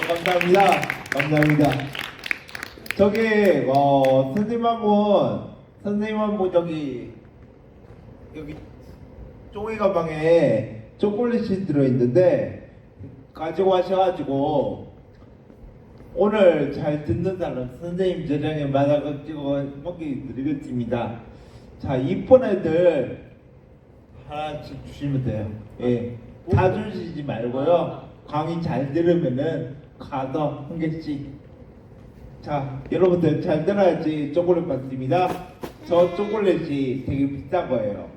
감사합니다. 감사합니다. 저기 선생님 한 분 여기 종이 가방에 초콜릿이 들어있는데 가지고 가셔가지고 오늘 잘 듣는 사람 선생님 저장에 받아가지고 먹기 드리겠습니다. 자, 이쁜 애들 하나씩 주시면 돼요. 예, 다 주시지 말고요. 강의 잘 들으면은 가서 한 개씩. 자, 여러분들 잘 들어야지 초콜릿 받습니다. 저 초콜릿이 되게 비싼 거예요.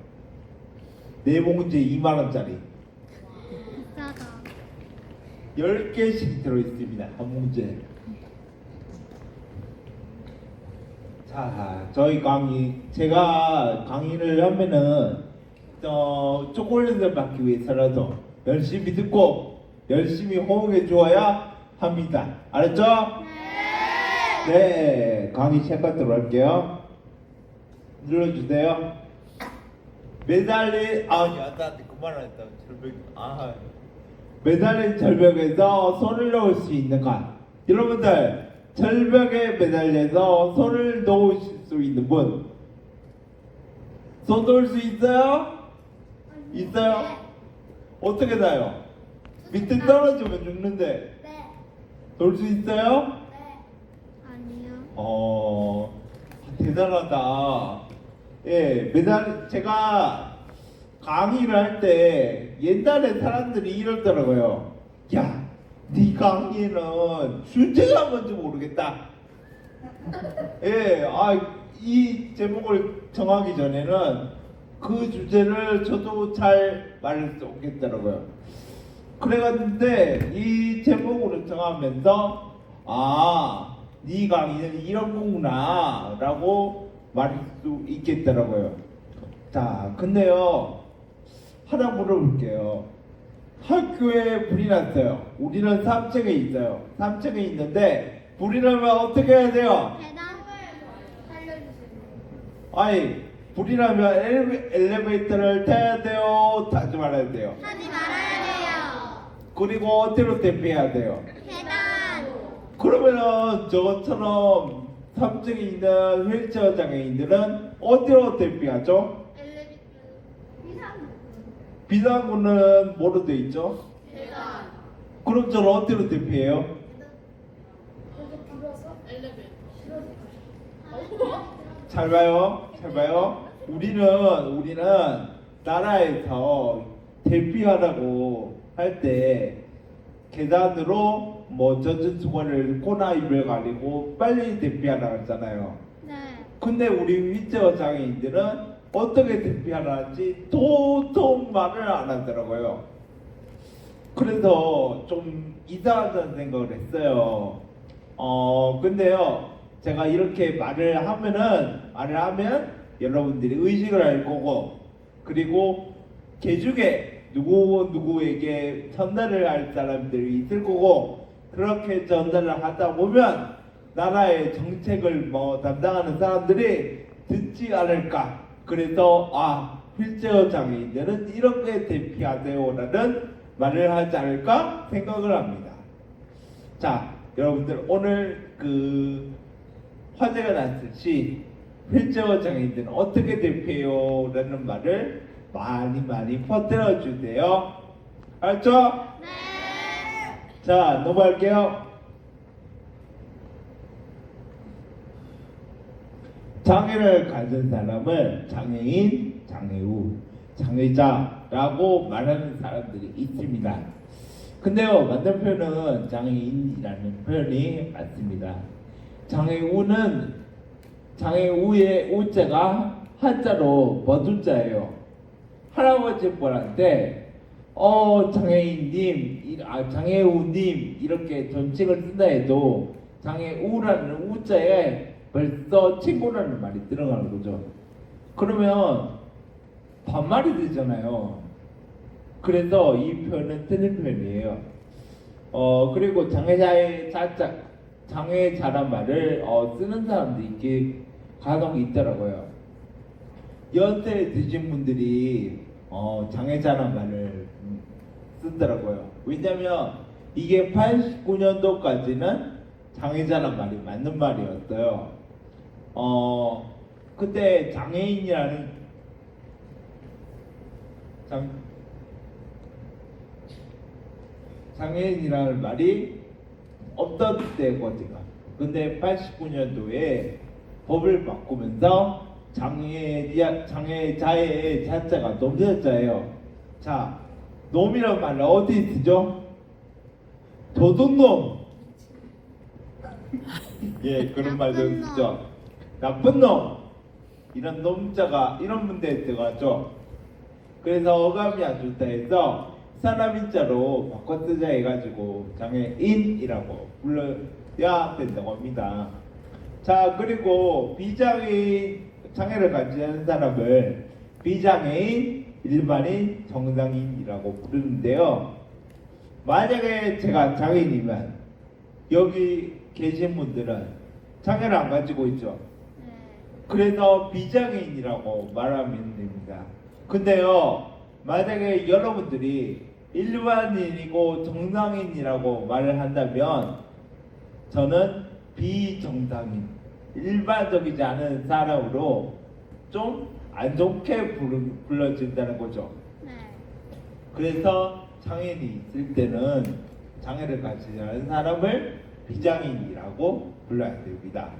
4봉지 2만원짜리. 비싸다. 10개씩 들어있습니다. 한 봉지에. 자, 저희 제가 강의를 하면은 초콜릿을 받기 위해서라도 열심히 듣고 열심히 호응해 주어야 합니다. 알았죠? 네, 강의 시작하도록 할게요. 눌러주세요. 나한테 그만하랬다. 매달린 절벽에서 손을 놓을 수 있는가? 여러분들, 절벽에 매달려서 손을 놓으실 수 있는 분? 손 놓을 수 있어요? 있어요? 어떻게 놔요? 밑에 떨어지면 죽는데 네. 놓을 수 있어요? 아니요. 대단하다. 예, 제가 강의를 할 때 옛날에 사람들이 이러더라고요. 야, 네 강의는 주제가 뭔지 모르겠다. 예, 이 제목을 정하기 전에는 그 주제를 저도 잘 말할 수 없겠더라고요. 그래갔는데 이 제목으로 정하면서 네 강의는 이런 거구나 라고 말할 수 있겠더라고요. 자, 근데요, 하나 물어볼게요. 학교에 불이 났어요. 우리는 3층에 있어요. 3층에 있는데 불이 나면 어떻게 해야 돼요? 대담을 살려주세요. 아니, 불이 나면 엘리베이터를 타야 돼요? 타지 말아야 돼요? 하지 말아야 돼요. 그리고 어디로 대피해야 돼요? 계단. 그러면은 저것처럼 3층에 있는 휠체어 장애인들은 어디로 대피하죠? 비상구는 뭐로 돼 있죠? 계단. 그럼 저는 어디로 대피해요? 잘 봐요. 잘 봐요. 우리는 나라에서 대피하라고 할 때 계단으로 젖은 코나 입을 가리고 빨리 대피하라고 했잖아요. 네. 근데 우리 휠체어 장애인들은 어떻게 대피하는지 도통 말을 안 하더라고요. 그래서 좀 이상하다는 생각을 했어요. 근데요, 제가 이렇게 말을 하면 여러분들이 의식을 할 거고, 그리고 개중에 누구에게 전달을 할 사람들이 있을 거고, 그렇게 전달을 하다 보면 나라의 정책을 담당하는 사람들이 듣지 않을까. 그래서 휠체어 장애인들은 이렇게 대피하세요라는 말을 하지 않을까 생각을 합니다. 자, 여러분들 오늘 화제가 났을 시 휠체어 장애인들은 어떻게 대피해요라는 말을 많이 퍼뜨려 주세요. 알았죠? 네. 자, 넘어갈게요. 장애를 가진 사람을 장애인, 장애우, 장애자라고 말하는 사람들이 있습니다. 근데요, 맞는 표현은 장애인이라는 표현이 맞습니다. 장애우의 우자가 한자로 버두자예요. 할아버지 분한테 장애우님 이렇게 존칭을 쓴다 해도 장애우라는 우자에 벌써 친구라는 말이 들어가는 거죠. 그러면 반말이 되잖아요. 그래서 이 표현은 틀린 표현이에요. 그리고 장애자란 말을 쓰는 사람도 간혹 있더라고요. 연세 드신 분들이 장애자란 말을 쓰더라고요. 왜냐면 이게 89년도까지는 장애자란 말이 맞는 말이었어요. 그때 장애인이라는 장애인이라는 말이 없던 때거든요. 근데 89년도에 법을 바꾸면서 장애자의 자자가 놈자자예요. 자, 놈이란 말은 어디 쓰죠? 도둑놈. 예, 그런 말도 나쁜 놈. 쓰죠. 나쁜 놈. 이런 놈자가 이런 문제에 들어가죠. 그래서 어감이 안 좋다 해서 사람인자로 바꿔 쓰자 해가지고 장애인이라고 불러야 된다고 합니다. 자, 그리고 비장애인, 장애를 가지는 사람을 비장애인, 일반인, 정상인이라고 부르는데요. 만약에 제가 장애인이면 여기 계신 분들은 장애를 안 가지고 있죠. 네. 그래서 비장애인이라고 말하면 됩니다. 근데요, 만약에 여러분들이 일반인이고 정상인이라고 말을 한다면 저는 비정상인, 일반적이지 않은 사람으로 좀 안 좋게 불러진다는 거죠. 네. 그래서 장애인이 있을 때는 장애를 가지지 않은 사람을 비장애인이라고 불러야 됩니다.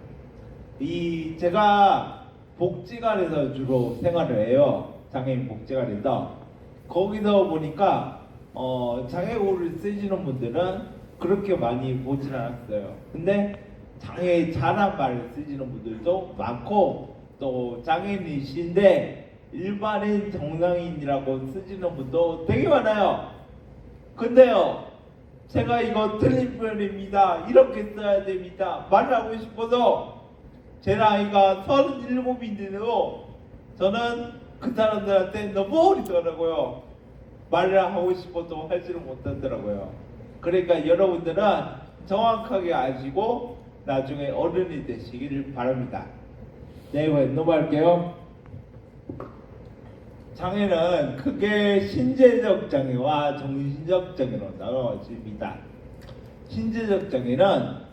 제가 복지관에서 주로 생활을 해요. 장애인 복지관에서. 거기서 보니까 장애우를 쓰시는 분들은 그렇게 많이 보진 않았어요. 근데 장애자란 말을 쓰시는 분들도 많고, 또 장애인이신데 일반인 정상인이라고 쓰시는 분도 되게 많아요. 근데요, 제가 이거 틀린 표현입니다, 이렇게 써야 됩니다 말을 하고 싶어서, 제 나이가 37인데도 저는 그 사람들한테 너무 어리더라고요. 말을 하고 싶어도 하지를 못하더라고요. 그러니까 여러분들은 정확하게 아시고 나중에 어른이 되시기를 바랍니다. 네, 넘어갈게요. 장애는 크게 신체적 장애와 정신적 장애로 나눠집니다. 신체적 장애는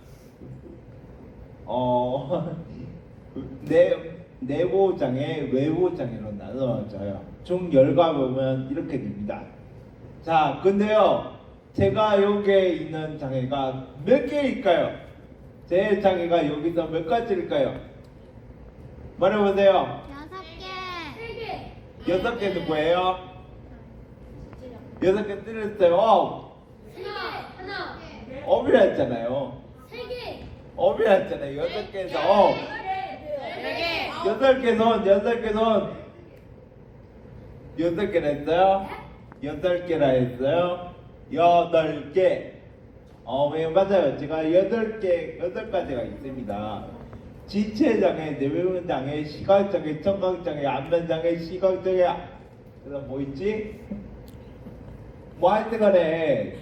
내부 장애, 외부 장애로 나눠져요. 중 열과 보면 이렇게 됩니다. 자, 근데요, 제가 여기에 있는 장애가 몇 개일까요? 제 장애가 여기서 몇 가지일까요? 말해보세요. 6개. 6개 누구예요? 6개 틀렸어요. 하나. 업이라 했잖아요. 3개. 업이라 했잖아요. 6개에서 업. 8개 손, 8개 손. 8개라 했어요? 8개라 했어요? 8개. 네, 맞아요. 제가 8가지가 있습니다. 지체장애, 뇌변장애, 시각장애, 청각장애, 안면장애, 시각장애. 그다음 뭐 있지? 뭐 하여튼 간에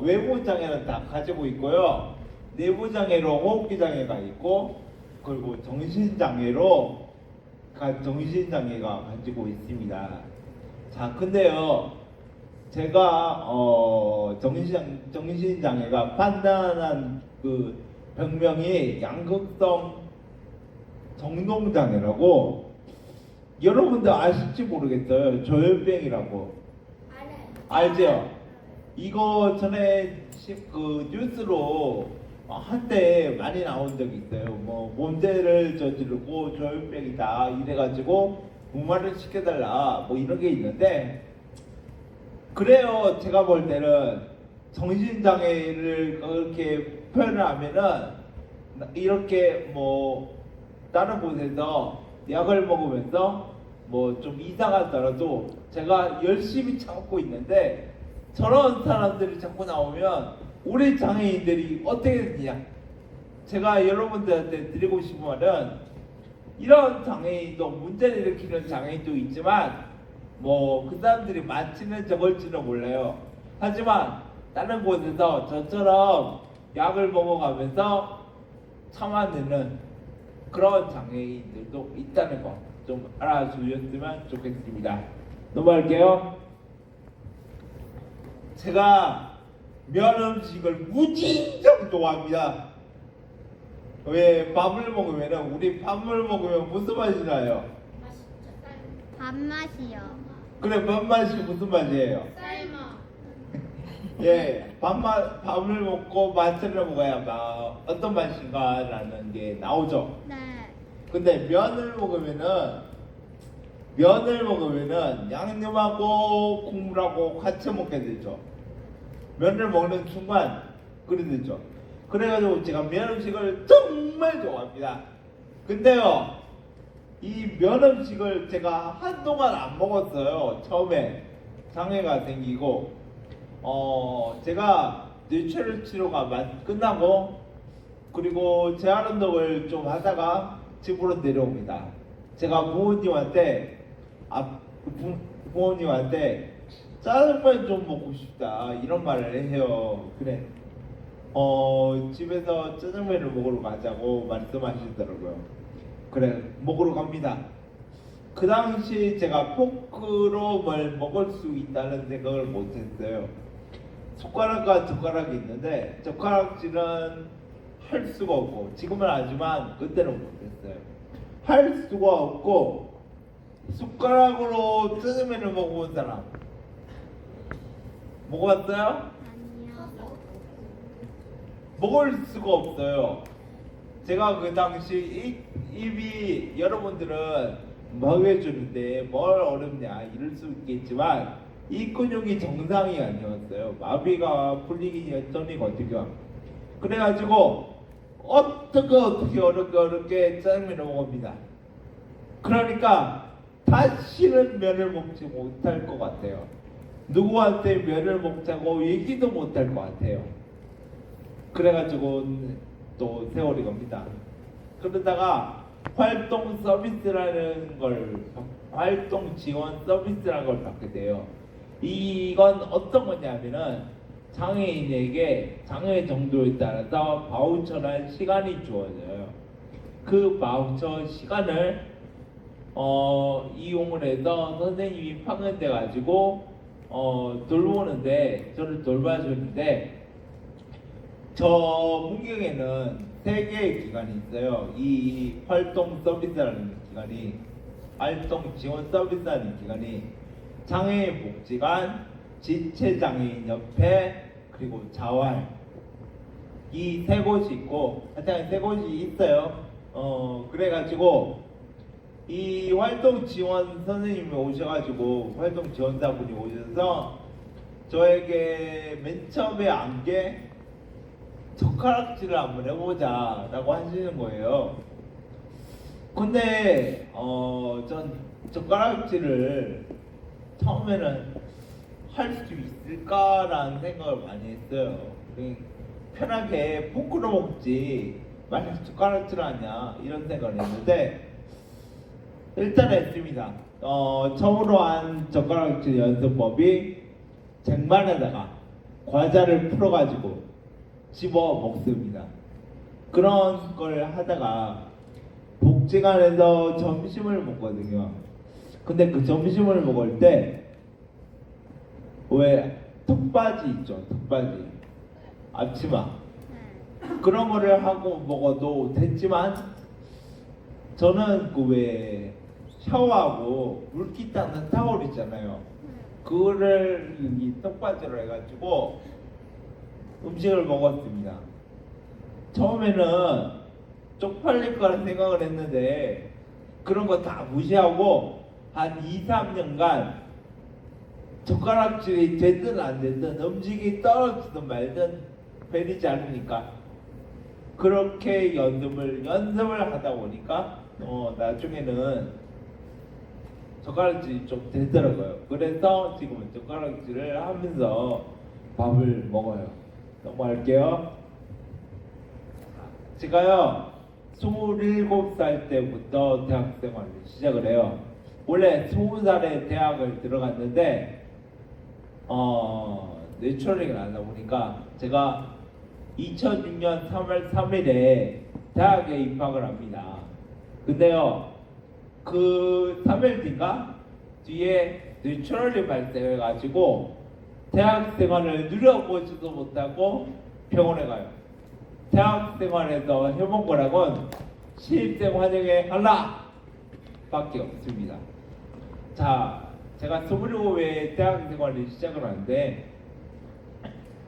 외부 장애는 다 가지고 있고요. 내부 장애로 호흡기 장애가 있고, 그리고 정신장애가 가지고 있습니다. 자, 근데요, 제가 정신장애가 판단한 그 병명이 양극성 정동장애라고, 여러분들 아실지 모르겠어요. 조현병이라고 알죠? 이거 전에 그 뉴스로 한때 많이 나온 적이 있어요. 뭐 범죄를 저지르고 조현병이다 이래가지고 무마를 시켜달라 뭐 이런 게 있는데, 그래요. 제가 볼 때는 정신장애를 그렇게 표현을 하면은 이렇게 뭐 다른 곳에서 약을 먹으면서 뭐 좀 이상하더라도 제가 열심히 참고 있는데, 저런 사람들이 자꾸 나오면 우리 장애인들이 어떻게 되냐. 제가 여러분들한테 드리고 싶은 말은, 이런 장애인도 문제를 일으키는 장애인도 있지만 뭐 그 사람들이 많지는 적을지는 몰라요. 하지만 다른 곳에서 저처럼 약을 먹어가면서 참아내는 그런 장애인들도 있다는 거 좀 알아주셨으면 좋겠습니다. 넘어갈게요. 제가 면 음식을 무진장 좋아합니다. 왜 밥을 먹으면 우리 밥을 먹으면 무슨 맛이 나요? 밥맛이요. 그래 밥맛이 무슨 맛이에요? 쌀맛. 예, 밥을 먹고 맛을 먹어야 어떤 맛인가라는 게 나오죠. 네. 근데 면을 먹으면은 양념하고 국물하고 같이 먹게 되죠. 면을 먹는 순간 그래 되죠. 그래가지고 제가 면 음식을 정말 좋아합니다. 근데요, 이 면 음식을 제가 한동안 안 먹었어요. 처음에 장애가 생기고, 제가 뇌출혈 치료가 끝나고, 그리고 재활 운동을 좀 하다가 집으로 내려옵니다. 제가 부모님한테 짜장면 좀 먹고 싶다 이런 말을 해요. 그래. 집에서 짜장면을 먹으러 가자고 말씀하시더라고요. 그래, 먹으러 갑니다. 그 당시 제가 포크로 뭘 먹을 수 있다는 생각을 못했어요. 숟가락과 젓가락이 있는데 젓가락질은 할 수가 없고, 지금은 하지만 그때는 못했어요. 할 수가 없고, 숟가락으로 짜장면을 먹어본 사람 먹어봤어요? 아니요. 먹을 수가 없어요. 제가 그 당시 입이, 여러분들은 마비해주는데 뭘 어렵냐 이럴 수 있겠지만 이 근육이 정상이 아니었어요. 마비가 풀리기 전이거든요. 그래가지고 어떻게 어렵게 짜장면을 먹습니다. 그러니까 다시는 면을 먹지 못할 것 같아요. 누구한테 면을 먹자고 얘기도 못할 것 같아요. 그래가지고 또 세월이 갑니다. 그러다가 활동 지원 서비스라는 걸 받게 돼요. 이건 어떤 거냐면은 장애인에게 장애 정도에 따라서 바우처나 시간이 주어져요. 그 바우처 시간을 이용을 해서 선생님이 파견돼 가지고 돌보는데, 저를 돌봐주는데, 저 문경에는 3개의 기관이 있어요. 이 활동 서비스라는 기관이, 활동 지원 서비스라는 기관이 장애인 복지관, 지체장애인 협회, 그리고 자활, 이 3곳이 있고, 하여튼 3곳이 있어요. 그래가지고 이 활동 지원 선생님이 오셔가지고, 활동 지원사분이 오셔서 저에게 맨 처음에 안 게 젓가락질을 한번 해보자 라고 하시는 거예요. 근데 전 젓가락질을 처음에는 할 수 있을까라는 생각을 많이 했어요. 편하게 포크로 먹지 만약 젓가락질 하냐 이런 생각을 했는데 일단 했습니다. 처음으로 한 젓가락질 연습법이 쟁반에다가 과자를 풀어가지고 집어 먹습니다. 그런 걸 하다가 복지관에서 점심을 먹거든요. 근데 그 점심을 먹을 때 왜 턱바지 있죠? 턱바지, 앞치마, 그런 거를 하고 먹어도 됐지만 저는 그 왜 샤워하고 물기 닦는 타월 있잖아요. 그거를 이 턱받이로 해가지고 음식을 먹었습니다. 처음에는 쪽팔릴 거라 생각을 했는데 그런 거 다 무시하고 한 2, 3년간 젓가락질이 되든 안 되든 음식이 떨어지든 말든 베리지 않으니까 그렇게 연습을 하다 보니까 나중에는 젓가락질이 좀 되더라고요. 그래서 지금은 젓가락질을 하면서 밥을 먹어요. 넘어갈게요. 제가요 27살 때부터 대학생활을 시작을 해요. 원래 20살에 대학을 들어갔는데 뇌출혈이 나다 보니까 제가 2006년 3월 3일에 대학에 입학을 합니다. 근데요 그 3일 뒤인가 뒤에 뇌출혈이 발생해가지고 대학 생활을 누려보지도 못하고 병원에 가요. 대학 생활에서 해본 거라곤 신입생 환영회 하나 밖에 없습니다. 자, 제가 27에 대학 생활을 시작을 하는데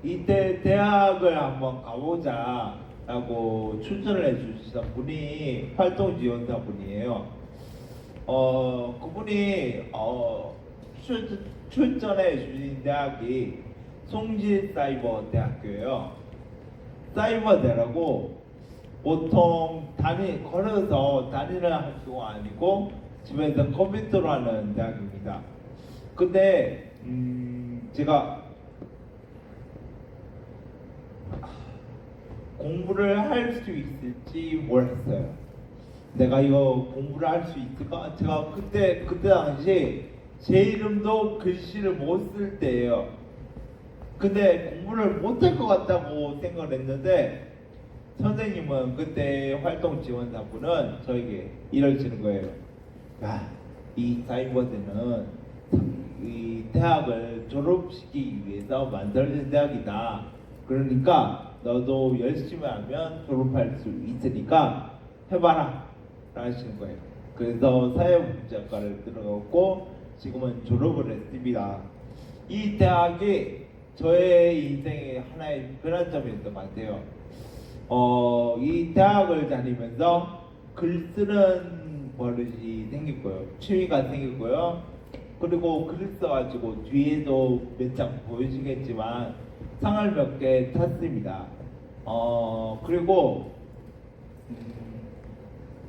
이때 대학을 한번 가보자 라고 추천을 해주시던 분이 활동지원사 분이에요. 그분이 출전해 주신 대학이 송실사이버대학교예요. 사이버대라고 보통 걸어서 다니는 학교가 아니고 집에서 컴퓨터로 하는 대학입니다. 근데 제가 공부를 할 수 있을지 몰랐어요. 내가 이거 공부를 할 수 있을까? 제가 그때 당시 제 이름도 글씨를 못 쓸 때예요. 근데 공부를 못할 것 같다고 생각을 했는데 선생님은 그때 활동 지원사분은 저에게 이러시는 거예요. 야, 이 사이버대는 이 대학을 졸업시키기 위해서 만들어진 대학이다. 그러니까 너도 열심히 하면 졸업할 수 있으니까 해봐라 라시는 거예요. 그래서 사회복지학과를 들어갔고 지금은 졸업을 했습니다. 이 대학이 저의 인생의 하나의 변환점이었던 것 같아요. 이 대학을 다니면서 글 쓰는 버릇이 생겼고요. 취미가 생겼고요. 그리고 글을 써가지고 뒤에도 몇 장 보여주겠지만 상을 몇 개 탔습니다. 그리고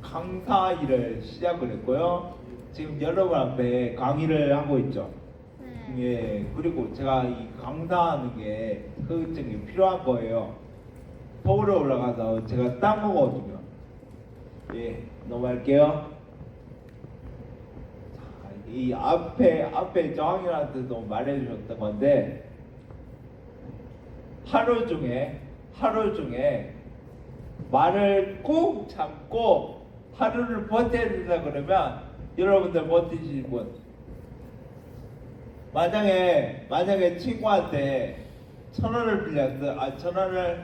강사 일을 시작을 했고요. 지금 여러분 앞에 강의를 하고 있죠. 예, 그리고 제가 이 강사하는 게 자격증이 필요한 거예요. 서울에 올라가서 제가 딴 거거든요. 예, 넘어갈게요. 자, 이 앞에 저학년한테도 말해주셨던 건데 하루 중에 말을 꼭 참고 하루를 버텨야 된다 그러면 여러분들 버티실 분, 만약에 친구한테 1,000원을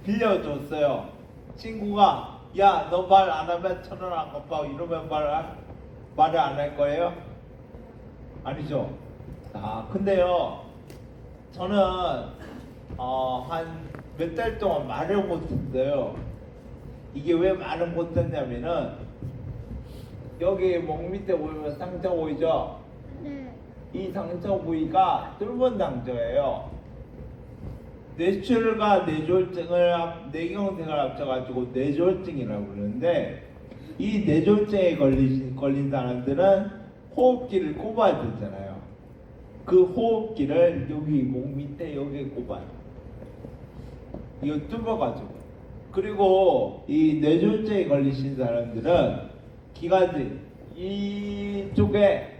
빌려줬어요. 친구가 야, 너 말 안 하면 1,000원 안 갚아 이러면 말을 안 할 거예요? 아니죠. 근데요 저는 한 몇 달 동안 말을 못했어요. 이게 왜 말을 못했냐면은 여기 목 밑에 보이면 상처 보이죠? 네. 이 상처 부위가 뚫은 상처예요. 뇌출과 뇌경색을 합쳐가지고 뇌졸증이라고 그러는데 이 뇌졸증에 걸린 사람들은 호흡기를 꼽아야 되잖아요. 그 호흡기를 여기 목 밑에 여기에 꼽아요. 이거 뚫어가지고. 그리고 이 뇌졸증에 걸리신 사람들은 기관지 이쪽에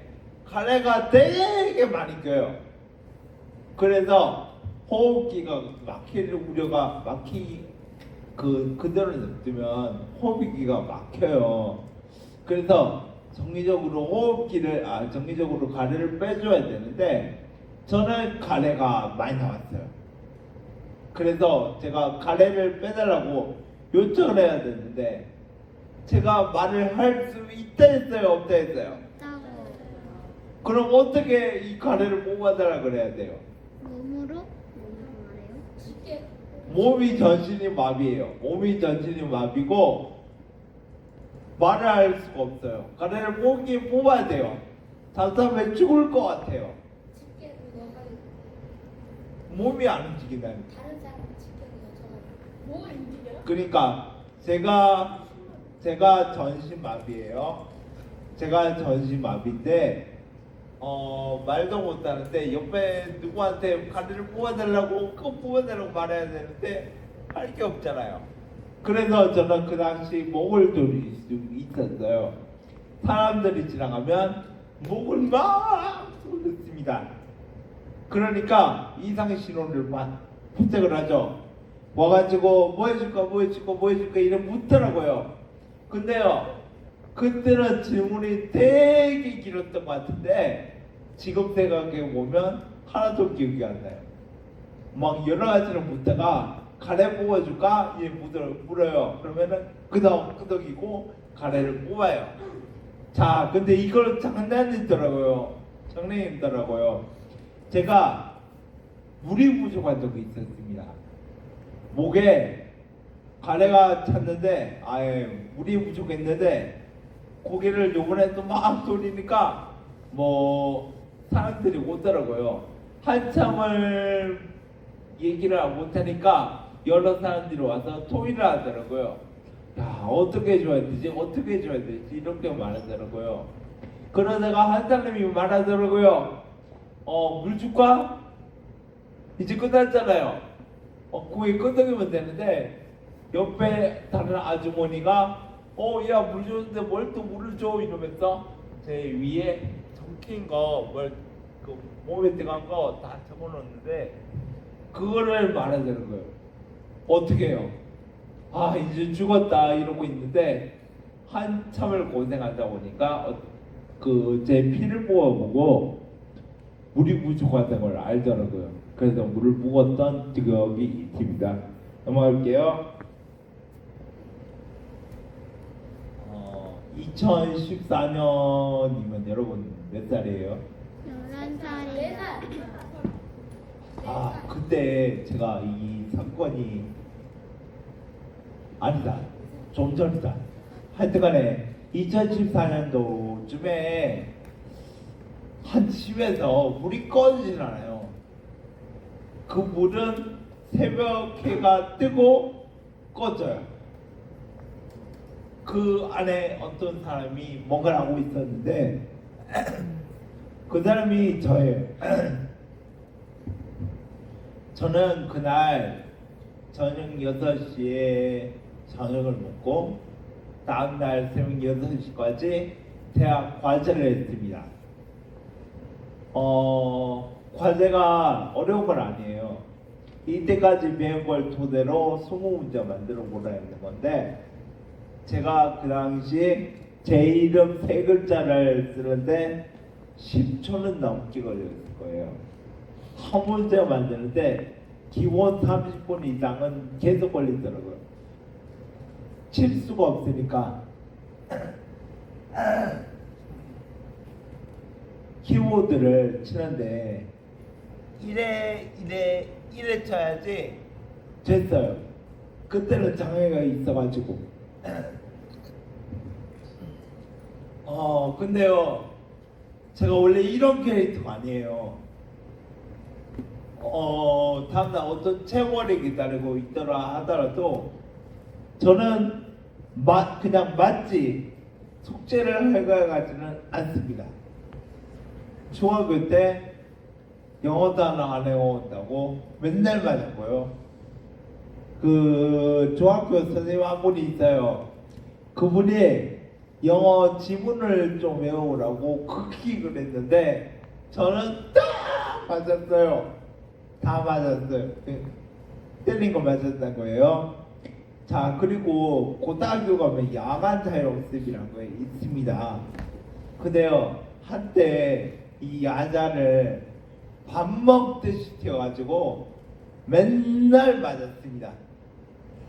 가래가 되게 많이 껴요. 그래서 호흡기가 막힐 우려가 그대로 냅두면 호흡기가 막혀요. 그래서 정기적으로 가래를 빼줘야 되는데 저는 가래가 많이 나왔어요. 그래서 제가 가래를 빼달라고 요청을 해야 되는데 제가 말을 할 수 있다 했어요, 없다 했어요? 그럼 어떻게 이 가래를 뽑아달라 그래야 돼요? 몸으로 말해요? 쉽게. 몸이 전신이 마비예요. 몸이 전신이 마비고 말을 할 수가 없어요. 가래를 뽑아야 돼요. 답답해 죽을 것 같아요. 쉽게 그거 하는. 몸이 안 움직인다니까. 다른 사람 쉽게 그거 저거. 뭐 움직여요? 그러니까 제가 전신 마비예요. 제가 전신 마비인데 말도 못하는데 옆에 누구한테 가래를 뽑아달라고 꼭 뽑아달라고 말해야 되는데 할 게 없잖아요. 그래서 저는 그 당시 목을 졸릴 수 있었어요. 사람들이 지나가면 목을 막 졸렸습니다. 그러니까 이상 신호를 부탁을 하죠. 와가지고 뭐 해줄까 이래 묻더라고요. 근데요 그때는 질문이 되게 길었던 것 같은데 지금 생각해 보면 하나도 기억이 안 나요. 막 여러 가지를 묻다가 가래 뽑아줄까? 예, 물어요. 그러면은 끄덕끄덕이고 가래를 뽑아요. 자, 근데 이걸 장난이더라고요. 장난이더라고요. 제가 물이 부족한 적이 있었습니다. 목에 가래가 찼는데, 물이 부족했는데 고개를 요번에 또 막 돌리니까 뭐 사람들이 오더라고요. 한참을 얘기를 못하니까 여러 사람들이 와서 토의를 하더라고요. 야, 어떻게 해줘야 되지? 어떻게 해줘야 되지? 이렇게 말하더라고요. 그러다가 한 사람이 말하더라고요. 물 줄까? 이제 끝났잖아요. 고개 끄덕이면 되는데 옆에 다른 아주머니가 야, 물 줬는데 뭘 또 물을 줘? 이러면서 제 위에 적힌 거, 그 몸에 들어간 거 다 적어놓는데 그거를 말하더라고요. 어떻게 해요? 이제 죽었다 이러고 있는데 한참을 고생하다 보니까 제 피를 뽑아보고 물이 부족하다는 걸 알더라고요. 그래서 물을 부었던 기억이 있습니다. 넘어갈게요. 2014년이면 여러분 몇 살이에요? 11살이요. 그때 제가 이 사건이 아니다. 좀 전이다. 하여튼간에 2014년도쯤에 한 집에서 물이 꺼지질 않아요. 그 물은 새벽해가 뜨고 꺼져요. 그 안에 어떤 사람이 뭔가를 하고 있었는데 그 사람이 저예요. 저는 그날 저녁 6시에 저녁을 먹고 다음날 새벽 6시까지 대학 과제를 했습니다. 과제가 어려운 건 아니에요. 이때까지 배운 걸 토대로 20문제 만들어 보라 했는 건데 제가 그 당시 제 이름 3글자를 쓰는데 10초는 넘게 걸렸을 거예요. 한 문제 만드는데 기본 30분 이상은 계속 걸리더라고요. 칠 수가 없으니까 키보드를 치는데 이래 쳐야지 됐어요. 그때는 장애가 있어가지고 근데요 제가 원래 이런 캐릭터가 아니에요. 다음날 어떤 체벌이 기다리고 있더라 하더라도 저는 그냥 맞지 숙제를 해가지는 않습니다. 중학교 때 영어도 하나 안 해온다고 맨날 맞았고요. 그 중학교 선생님 한 분이 있어요. 그분이 영어 지문을 좀 외우라고 크게 그랬는데 저는 딱 맞았어요. 다 맞았어요. 때린 거 맞았던 거예요. 자, 그리고 고등학교 가면 야간 자율학습이라는 거 있습니다. 근데요 한때 이 야자를 밥 먹듯이 튀어가지고 맨날 맞았습니다.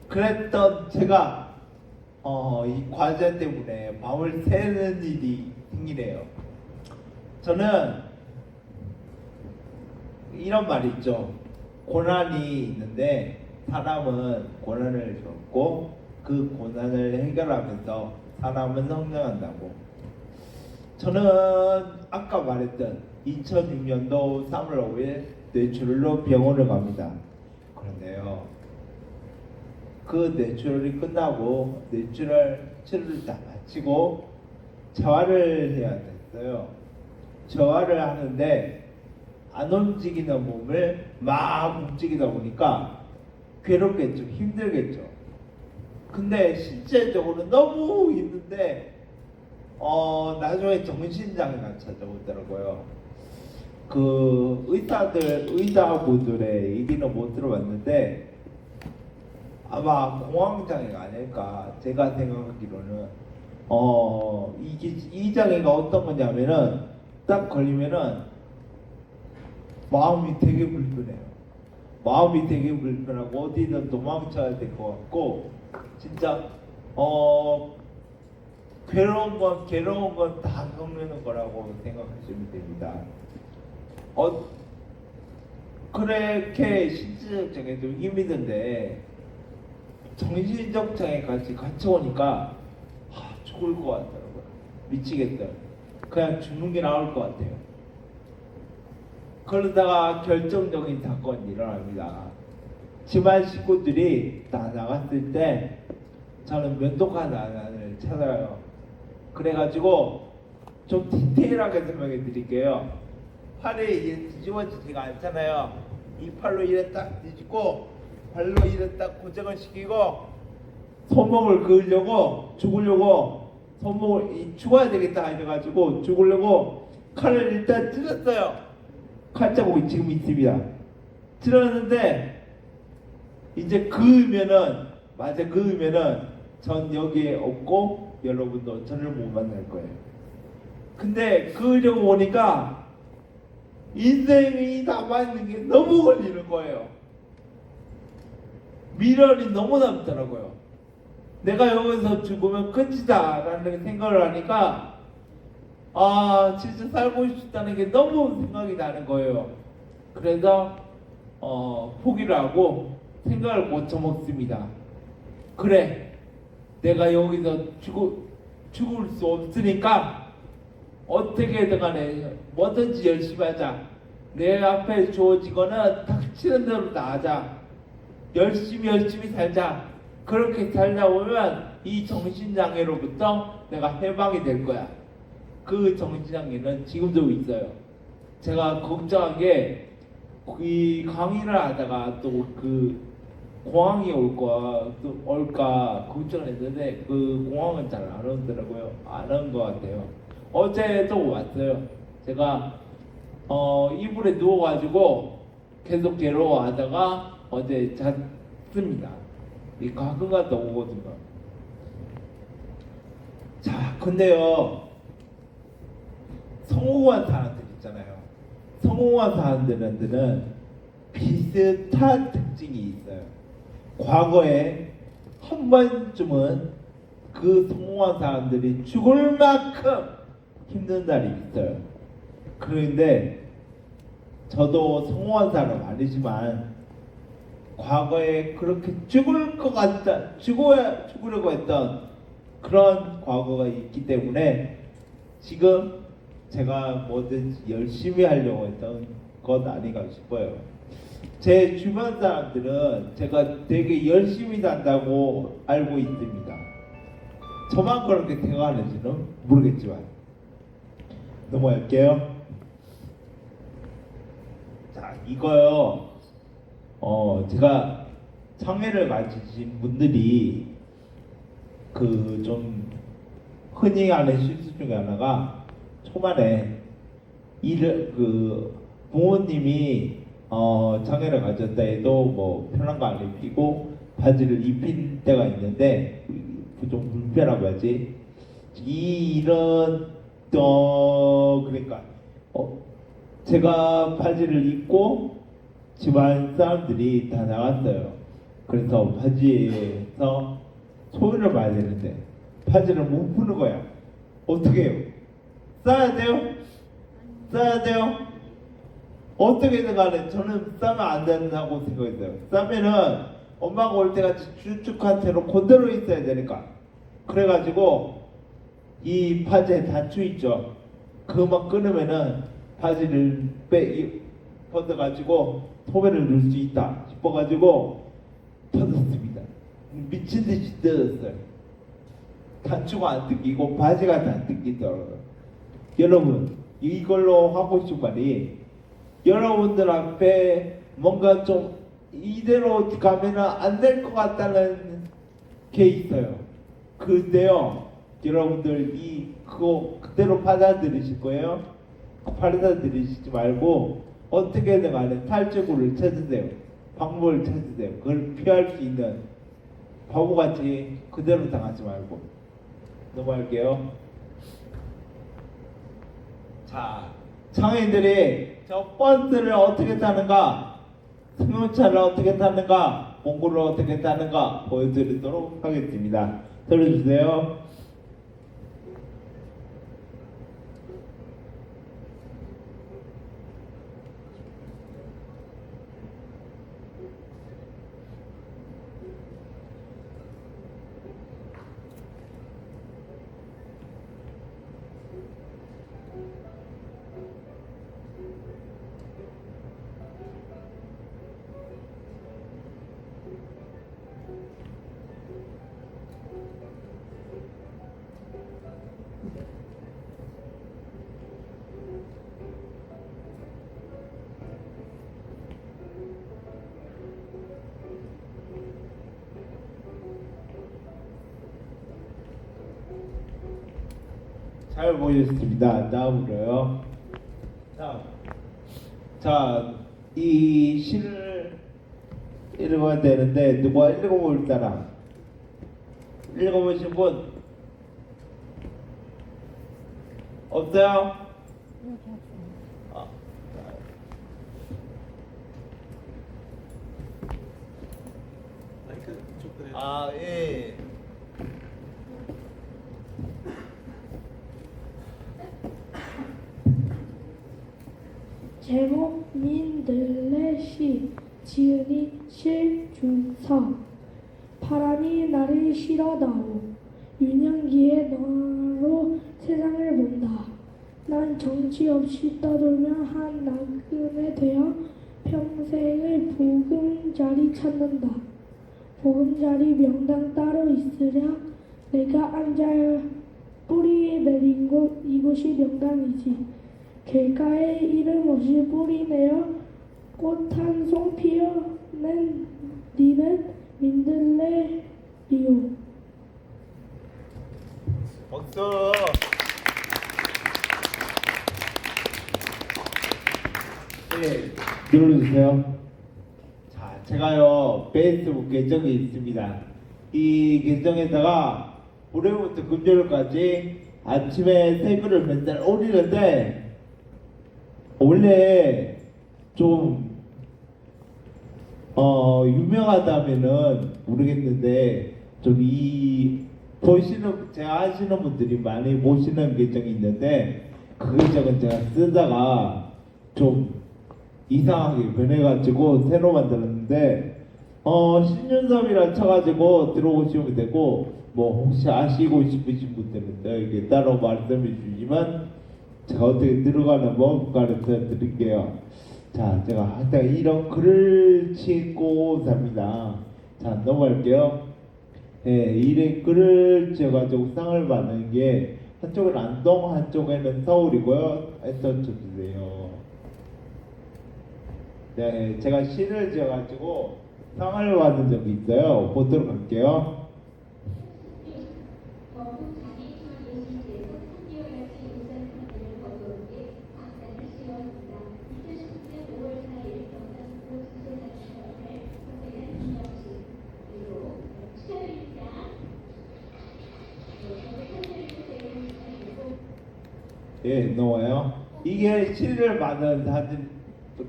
그랬던 제가 이 과제 때문에 밤을 새는 일이 생기네요. 저는 이런 말이 있죠. 고난이 있는데 사람은 고난을 겪고 그 고난을 해결하면서 사람은 성장한다고. 저는 아까 말했던 2006년도 3월 5일 뇌출혈로 병원을 갑니다. 그런데요 그 뇌출혈이 끝나고 뇌출혈 치료를 다 마치고 재활을 해야 됐어요. 재활을 하는데 안 움직이는 몸을 막 움직이다 보니까 괴롭겠죠. 힘들겠죠. 근데 실제적으로 너무 힘든데 나중에 정신장애가 찾아오더라고요. 그 의사분들의 얘기는 못 들어봤는데 아마 공황장애가 아닐까 제가 생각하기로는 이 장애가 어떤 거냐면은 딱 걸리면은 마음이 되게 불편해요. 마음이 되게 불편하고 어디든 도망쳐야 될 것 같고 진짜 괴로운 건 다 겪는 거라고 생각하시면 됩니다. 그렇게 신체적 장애도 힘이 든데 정신적 장애까지 같이 오니까 죽을 것 같더라고요. 미치겠어요. 그냥 죽는 게 나을 것 같아요. 그러다가 결정적인 사건이 일어납니다. 집안 식구들이 다 나갔을 때 저는 면도관 안을 찾아요. 그래가지고 좀 디테일하게 설명해 드릴게요. 팔이 이게 뒤집어지지가 않잖아요. 이 팔로 이래 딱 뒤집고 발로 이래 딱 고정을 시키고 손목을 그으려고 죽으려고 손목을 죽어야 되겠다 이래가지고 죽으려고 칼을 일단 찔렀어요. 칼자국이 지금 있습니다. 찔렀는데 이제 그으면은 전 여기에 없고 여러분도 저를 못 만날 거예요. 근데 그으려고 오니까 인생이 남아있는 게 너무 걸리는 거예요. 미련이 너무 남더라고요. 내가 여기서 죽으면 끝이다 라는 생각을 하니까 진짜 살고 싶다는 게 너무 생각이 나는 거예요. 그래서 포기를 하고 생각을 고쳐먹습니다. 그래, 내가 여기서 죽을 수 없으니까 어떻게든 간에 뭐든지 열심히 하자. 내 앞에 주어지거나 닥치는 대로 다 하자. 열심히 살자. 그렇게 살다 보면 이 정신장애로부터 내가 해방이 될 거야. 그 정신장애는 지금도 있어요. 제가 걱정한 게 이 강의를 하다가 또 그 공황이 올까 걱정을 했는데 그 공황은 잘 안 오더라고요. 안 온 것 같아요. 어제도 왔어요. 제가 이불에 누워가지고 계속 괴로워하다가 어제 잤습니다. 이 가끔가다 오거든요. 자, 근데요, 성공한 사람들 있잖아요. 성공한 사람들한테는 비슷한 특징이 있어요. 과거에 한 번쯤은 그 성공한 사람들이 죽을 만큼 힘든 날이 있어요. 그런데 저도 성공한 사람 아니지만 과거에 그렇게 죽으려고 했던 그런 과거가 있기 때문에 지금 제가 뭐든지 열심히 하려고 했던 것 아닌가 싶어요. 제 주변 사람들은 제가 되게 열심히 산다고 알고 있습니다. 저만 그렇게 생각하는지는 모르겠지만 넘어갈게요. 자, 이거요. 제가 장애를 가지신 분들이 그 좀 흔히 하는 실수 중에 하나가 초반에 부모님이 장애를 가졌다 해도 뭐 편한 거 안 입히고 바지를 입힌 때가 있는데 좀 불편하고 하지. 그러니까 제가 바지를 입고 집안 사람들이 다 나갔어요. 그래서 바지에서 소리를 봐야 되는데 바지를 못 푸는 거야. 어떻게 해요? 싸야 돼요? 어떻게든 간에 저는 싸면 안 된다고 생각했어요. 싸면은 엄마가 올 때같이 쭉쭉한 채로 그대로 있어야 되니까. 그래가지고 이 바지에 단추 있죠. 그것만 끊으면은 바지를 벗어가지고 소매를 넣을 수 있다 싶어가지고 뜯었습니다. 미친 듯이 뜯었어요. 단추가 안 뜯기고 바지가 다 뜯기더라고요. 여러분, 이걸로 하고 싶은 말이 여러분들 앞에 뭔가 좀 이대로 가면은 안 될 것 같다는 게 있어요. 근데요, 여러분들 그거 그대로 받아들이실 거예요. 받아들이시지 말고 어떻게든 간에 탈출구를 찾으세요. 방법을 찾으세요. 그걸 피할 수 있는 바보같이 그대로 당하지 말고. 넘어갈게요. 자, 장애인들이 저 버스를 어떻게 타는가, 승용차를 어떻게 타는가, 공구를 어떻게 타는가 보여드리도록 하겠습니다. 들어주세요. 잘 보셨습니다. 다음으로요. 이 시를 읽어야 되는데 누가 읽어볼 사람? 읽어보신 분 없어요? 아, 마이크 좀 그래요. 예. 제목 민들레 시 지은이 실준서 파란이 나를 실어다오 유년기에 너로 세상을 본다. 난 정치 없이 떠돌며 한 나그네 되어 평생을 보금자리 찾는다. 보금자리 명당 따로 있으랴 내가 앉아 뿌리 내린 곳 이곳이 명당이지. 길가에 이름 없이 뿌리 내어 꽃 한 송 피어낸 니는 민들레이요. 박수. 네, 눌러주세요. 자, 제가요 페이스북 계정이 있습니다. 이 계정에다가 월요일부터 금요일까지 아침에 새 글을 맨날 올리는데 원래 좀 유명하다면은 모르겠는데 좀 이 보시는 제가 아시는 분들이 많이 보시는 계정이 있는데 그 계정은 제가 쓰다가 좀 이상하게 변해가지고 새로 만들었는데 신윤섭이라 쳐가지고 들어오시면 되고 뭐 혹시 아시고 싶으신 분들은 이게 따로 말씀해 주시면 제가 어떻게 들어가는 법 가르쳐 드릴게요. 자, 제가 하여튼 이런 글을 치고 삽니다. 자, 넘어갈게요. 예, 이런 글을 지어가지고 상을 받는 게 한쪽은 안동, 한쪽에는 서울이고요. 했던 주세요. 네, 제가 시를 지어가지고 상을 받은 적이 있어요. 보도록 할게요. 예, 넘어요. 이게 시를 받은 사진,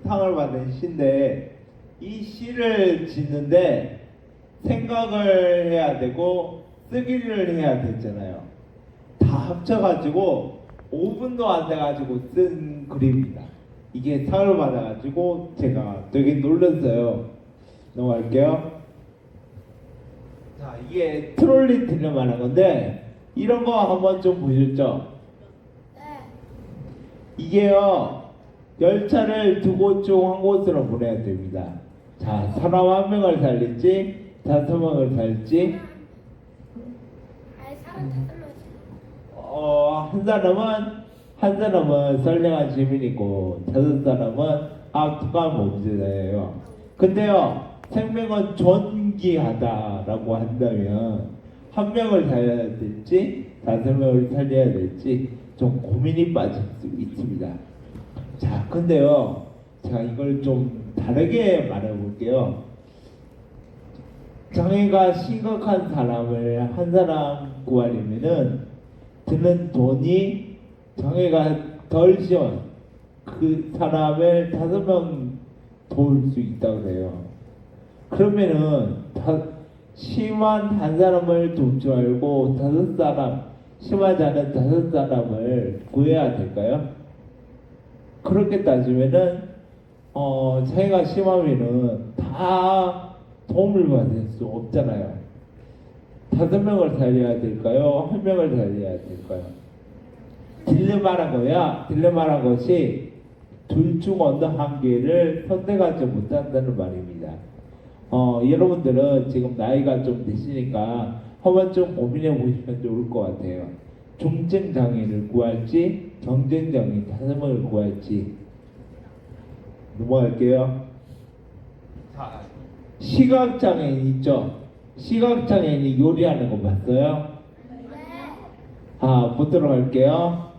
상을 받은 시인데 이 시를 짓는데 생각을 해야 되고 쓰기를 해야 되잖아요. 다 합쳐가지고 5분도 안 돼가지고 쓴 글입니다. 이게 상을 받아가지고 제가 되게 놀랐어요. 넘어갈게요. 자, 이게 트롤리 틀려만한 건데 이런 거 한번 좀 보셨죠? 이게요, 열차를 두 곳 중 한 곳으로 보내야 됩니다. 자, 사람 한 명을 살릴지, 5명을 살릴지, 아니 사람 다 한 사람은 선량한 시민이고, 5사람은 악독한 범죄자예요. 근데요, 생명은 존귀하다라고 한다면, 한 명을 살려야 될지, 5명을 살려야 될지, 좀 고민이 빠질 수 있습니다. 자, 근데요, 제가 이걸 좀 다르게 말해볼게요. 장애가 심각한 사람을 한 사람 구하려면은 드는 돈이 장애가 덜 심한 그 사람을 5명 도울 수 있다고 그래요. 그러면은 심한 한 사람을 도울 줄 알고 5사람, 심하지 않은 5사람을 구해야 될까요? 그렇게 따지면은 자기가 심하면은 다 도움을 받을 수 없잖아요. 5명을 살려야 될까요? 1명을 살려야 될까요? 딜레마란 것이 둘 중 어느 한 개를 선택하지 못한다는 말입니다. 여러분들은 지금 나이가 좀 되시니까 한번 좀 고민해 보시면 좋을 것 같아요. 중증 장애를 구할지, 경쟁 장애 5명을 구할지. 넘어갈게요. 자, 시각 장애인 있죠? 시각 장애인이 요리하는 거 봤어요? 네. 보도록 할게요.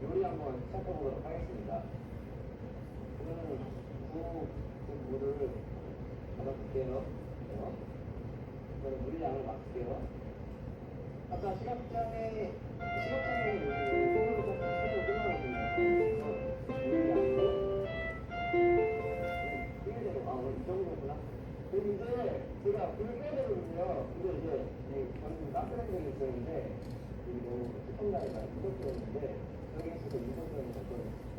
요리 한번 시작해보도록 하겠습니다. 오늘은 물을 받아볼게요. 저는 물 양을 맞을게요. 아까 시각장애 요리를 손으로 끝나거든요. 물 양도 이 정도구나. 그리고 이제 제가 불을 끄야 되거든요. 근데 이제 저는 가스레인지가 있었는데 그리고 스톤라이가 이렇게였는데 여기 지금 이동전이 어떤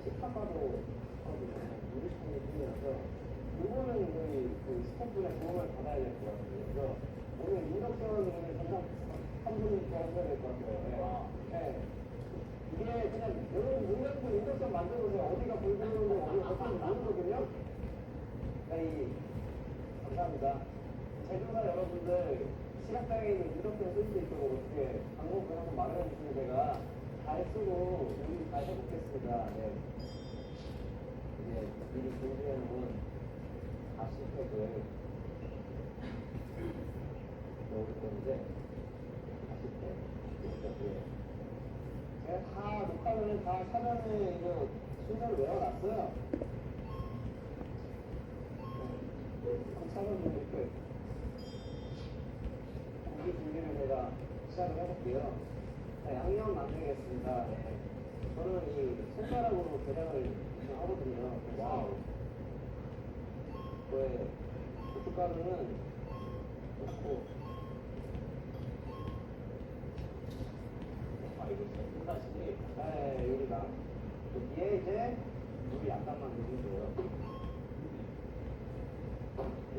식탁가도 물을 통해 뿌려서 이거는 그 스태프분의 도움을 받아야 될 것 같아요. 그래서 오늘 인덕션을 항상 한 분이 하셔야 될 것 같아요. 네. 이게 그냥 여러분 능력도 인덕션 만들어보세요. 어디가 불 들어오는지 어디가 어떤지 모르거든요. 네, 감사합니다. 제조사 여러분들 시각장애인 인덕션 쓸 수 있도록 어떻게 방법을 한번 마련해 주시면 제가 잘 쓰고 우리 잘 해보겠습니다. 네. 이제 미리 준비해 놓은 가시팩을 넣을 건데 가시팩 여기다 제가 다 녹화를 다 사전에 이거 순서를 외워놨어요. 사전 준비 끝. 고기 준비를 제가 시작을 해볼게요. 자, 양념 만들겠습니다. 네. 저는 이 손가락으로 계량을 하거든요. 와우. 네. 고춧가루는 넣고. 이거 손다시지? 네, 여기다. 여기에 이제 물이 약간만 넣어줘요.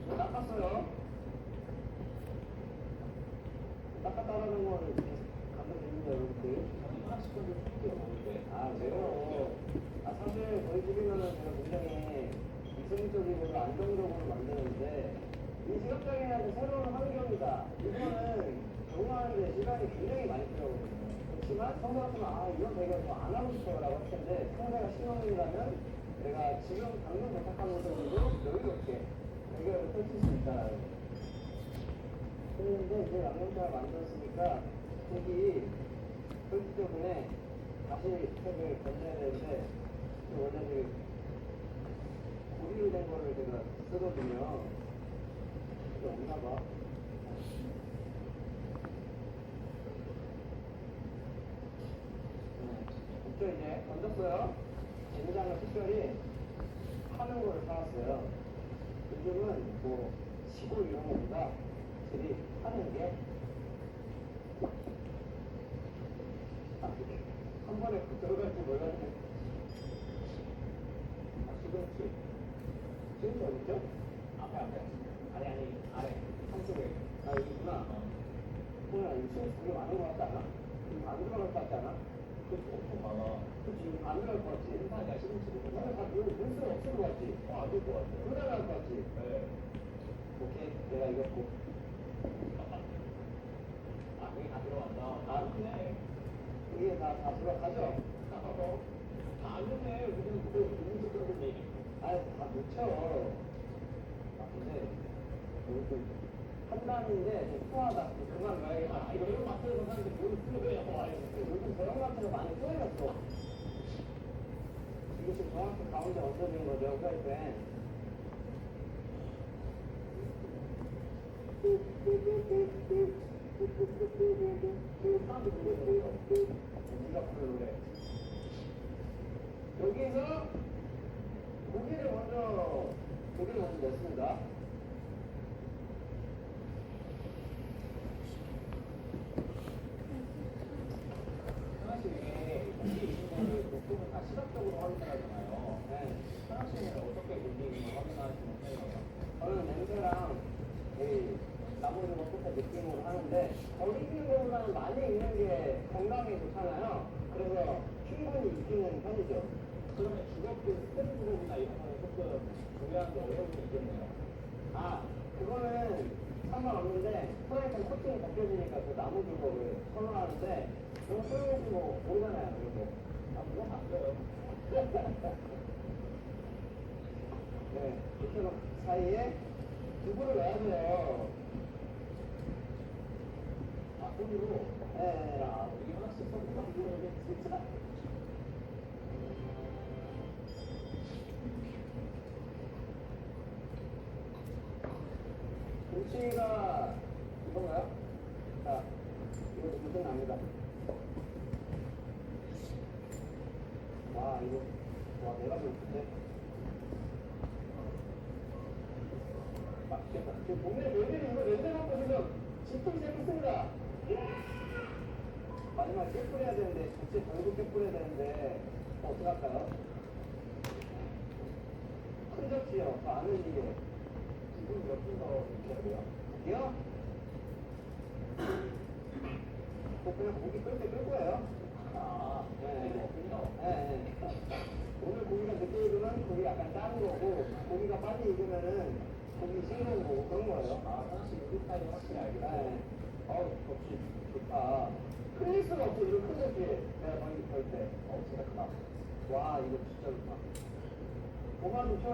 저 닦았어요. 닦았다라는 건 감독님입니다, 여러분들. 하나씩 좀 해볼게요, 먹는데. 아, 제가요. 사실 저희 집이면은 제가 굉장히 안정적으로 만드는데 이 시각장애인한테 새로운 환경이다. 이거는 적응하는데 시간이 굉장히 많이 필요하거든요. 그렇지만 성자 같으면 이런 배경을 더 안 하고 싶어라고 할 텐데 성자가 신혼이라면 내가 지금 방금 도착하면서도 여유롭게 배경을 펼칠 수 있다라는 거예요. 그런데 이제 양념장을 만들었으니까 여기 그렇기 때문에 다시 색을 건져야 되는데 원래 그 고리로 된 거를 제가 쓰거든요. 이게 없나 봐. 네, 이제 건졌어요. 된장을 특별히 파는 거를 사왔어요. 요즘은 뭐 시골 이런 거보다 들이 하는 게 한 번에 들어갈 줄 몰랐네. 시금치. 시금치 어딨죠? 앞에. 아니, 아래. 한쪽에. 여기구나. 뭐야, 이 시금치 되게 많은 것 같지 않아? 안 들어갈 것 같지 않아? 그치, 엄청 많아. 그치, 안 들어갈 것 같지? 아니야, 시금치도. 근데 다 물수 없을 것 같지? 안 될 것 같아. 들어갈 것 같지? 네. 오케이, 내가 이거 꼭. 여기 다 들어간다. 그래. 이게 다 들어가죠? 다안 넣네. 우리는 그거 누군지 그러고 얘기. 다 묻혀. 근데, 이것도 판단인데, 좀 후하다. 그만 놔야겠다. 이거 마트에서 사는데 뭘 풀어야 와. 요즘 저런 같은 거 많이 풀어졌어. 이게 지금 정확히 가운데 얹어진 거죠, 프라이팬. 네가 부르는 노래. 여기서 고기를 먼저 넣습니다. 하나씩 이게 고기 있는 거를 보통은 다 시각적으로 확인하잖아요. 네. 하나씩은 어떻게 고기 있는 걸 확인하시는 편이에요? 저는 냄새랑 나머지 뭐 똑같은 느낌으로 하는데 거기 있는 거보다는 많이 있는 게 건강에 좋잖아요. 그래서 충분히 익히는 편이죠. 그러면 주걱도 스테이크 부분이나 이런 거는 조금 조리하는 게 어려움이 있겠네요. 그거는 상관없는데 프라이팬 코팅이 벗겨지니까 그 나무 주걱을 선호하는데 너무 소용없이 뭐 모르잖아요. 그리고 그건 바뀌어요. 네, 이렇게 사이에 두부를 넣어야 돼요. 손으로? 네. 야, 여기 하나씩 손으로 이게 진짜. 김치가 이건가요? 자, 이거 무슨 납니다. 내가 좋은데? 맛있겠다. 지금 동네 애들이 이거 냄새 맡고 지금 진통 생겼습니다. 마지막에 깨 뿌려야 되는데, 전체 전국 깨 뿌려야 되는데, 어떻게 할까요? 큰 접시요. 더 안 흘리게. 지금 몇 분 더 익혀야 돼요? 이요? 그냥 고기 끓을 때 끌 거예요. 네. 네. 오늘 고기가 늦게 익으면 고기 약간 짠 거고, 고기가 빨리 익으면은 고기 싱거운 거고, 그런 거예요. 하나씩 우리 스타일이 확실히 알겠어요. 네. 접시 좋다. 클 수가 없어, 이런 큰 접시. 내가 방금 볼 때. 진짜 크다. 와, 이거 진짜 좋다. 5만 6천,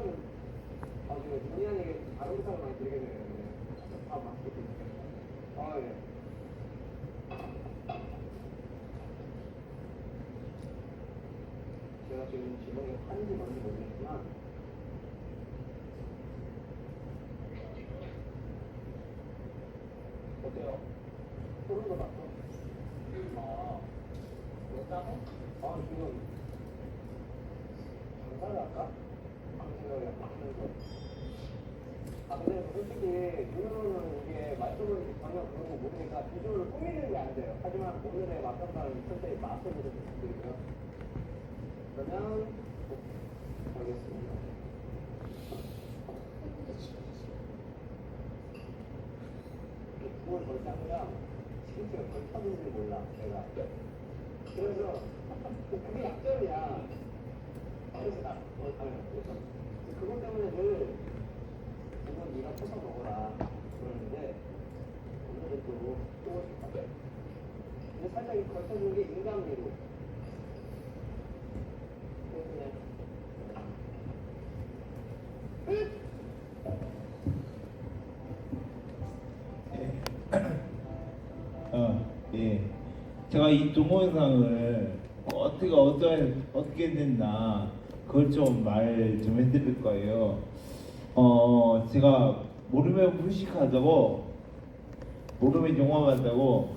지금 본의아니게 다른 사람 많이 들게 되는데. 맛있게 드세요. 예. 제가 지금 지붕에 한지 뭔지 모르겠지만, 어때요? 소름 돋았어. 왜 짜고? 지금 장사를 할까? 방식을 바꾸면서. 근데 솔직히 눈으로는 이게 맛있어보이지 전혀 그런 거 모르니까 비주얼을 꾸미는 게 안 돼요. 하지만 오늘의 맛평가는 선생님 맛을 보셔서 부탁드리고요. 그러면 알겠습니다. 그걸 덜 짜면 시금치가 덜 터지는지 몰라, 내가. 그래서 그게 약점이야. 그래서 그것 때문에 늘 이건 네가 부숴 먹어라 그러는데 오늘은 또 조금씩 바뀌어요. 근데 살짝 이 걸쳐준 게 인간미로 그냥 예. 제가 이 동영상을 어떻게 됐나 그걸 좀 말 좀 해드릴 거예요. 제가 모르면 무식하다고, 모르면 용감하다고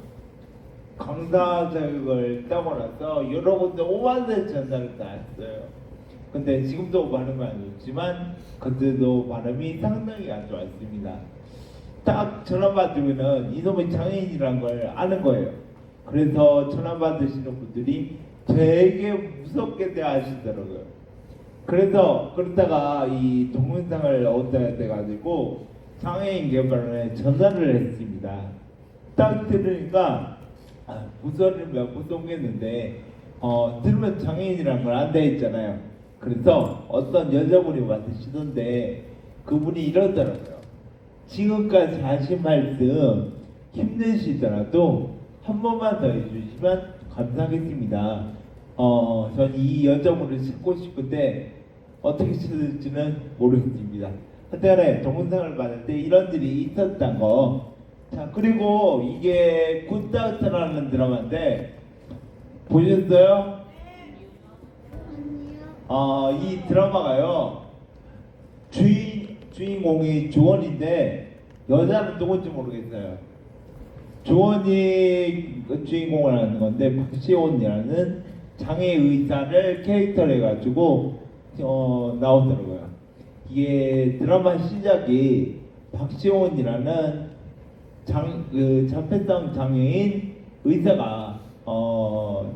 강사 자격을 따고 나서 여러 군데 5만 대 전달을 다 했어요. 근데 지금도 발음이 안 좋지만 그때도 발음이 상당히 안 좋았습니다. 딱 전화 받으면은 이놈의 장애인이란 걸 아는 거예요. 그래서 전화 받으시는 분들이 되게 무섭게 대하시더라고요. 그래서 그러다가 이 동영상을 얻어야 돼가지고 장애인 개발원에 전화를 했습니다. 딱 들으니까 무서를 몇 번 옮겼는데 들으면 장애인이란 걸 안돼 있잖아요. 그래서 어떤 여자분이 받으시던데 그분이 이러더라고요. 지금까지 하신 말씀 힘드시더라도 한 번만 더 해주시면 감사하겠습니다. 전 이 여자분을 찾고 싶은데 어떻게 찾을지는 모르겠습니다. 하여튼간에 동영상을 받을 때 이런 일이 있었던 거. 자, 그리고 이게 굿닥터라는 드라마인데 보셨어요? 이 드라마가요 주인공이 조원인데 여자는 누군지 모르겠어요. 조원이 주인공을 하는 건데 박시온이라는 장애 의사를 캐릭터로 해가지고 나오더라고요. 이게 드라마 시작이 박시온이라는 자폐성 장애인 의사가